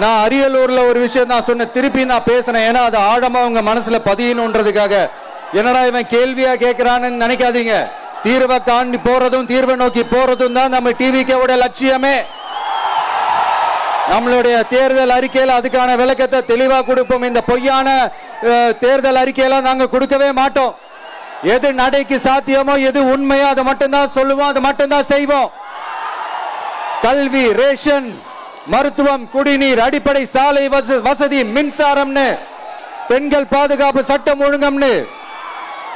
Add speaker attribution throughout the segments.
Speaker 1: நான் அரியலூர்ல ஒரு விஷயம் நான் சொன்ன, திருப்பி நான் பேசினேன். ஏன்னா அது ஆழமா உங்க மனசுல பதியணுன்றதுக்காக. என்னடா இவன் கேள்வியா கேட்கிறான்னு நினைக்காதீங்க. தீர்வை காண்டி போறதும் தீர்வை நோக்கி போறதும் தான் நம்ம டிவிக்கோட லட்சியமே. நம்மளுடைய தேர்தல் அறிக்கையில அதுக்கான விளக்கத்தை தெளிவா கொடுப்போம். இந்த பொய்யான தேர்தல் அறிக்கையெல்லாம் நாங்க கொடுக்கவே மாட்டோம். எது நடைக்கு சாத்தியமோ, எது உண்மையோ அதை மட்டும்தான் சொல்லுவோம், அதை மட்டும்தான் செய்வோம். கல்வி, ரேஷன், மருத்துவம், குடிநீர், அடிப்படை சாலை வசதி, மின்சாரம்னு, பெண்கள் பாதுகாப்பு, சட்டம் ஒழுங்கம்னு,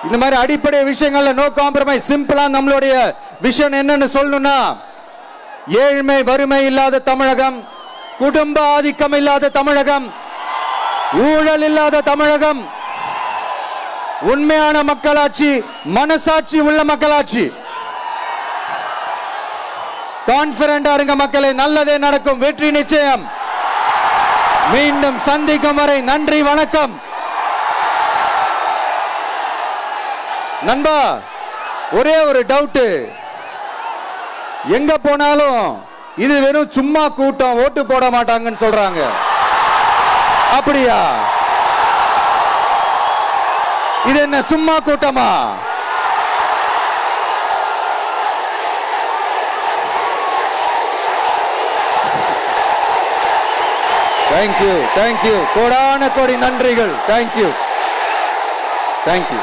Speaker 1: இந்த மாதிரி அடிப்படை விஷயங்கள்ல நோ காம்ப்ரமைஸ். சிம்பிளா நம்மளுடைய விஷன் என்னன்னு சொல்லணும்னா, ஏழ்மை வறுமை இல்லாத தமிழகம், குடும்ப ஆதிக்கம் இல்லாத தமிழகம், ஊழல் இல்லாத தமிழகம், உண்மையான மக்களாட்சி, மனசாட்சி உள்ள மக்களாட்சி. கான்பிடண்டா இருங்க மக்களே, நல்லதே நடக்கும், வெற்றி நிச்சயம். மீண்டும் சந்திக்கும் வரை நன்றி, வணக்கம். நண்பா, ஒரே ஒரு டவுட், எங்க போனாலும் இது வெறும் சும்மா கூட்டம், ஓட்டு போட மாட்டாங்கன்னு சொல்றாங்க. அப்படியா? இது என்ன சும்மா கூட்டமா? தேங்க்யூ, தேங்க்யூ, கோடான கோடி நன்றிகள். Thank you, thank you.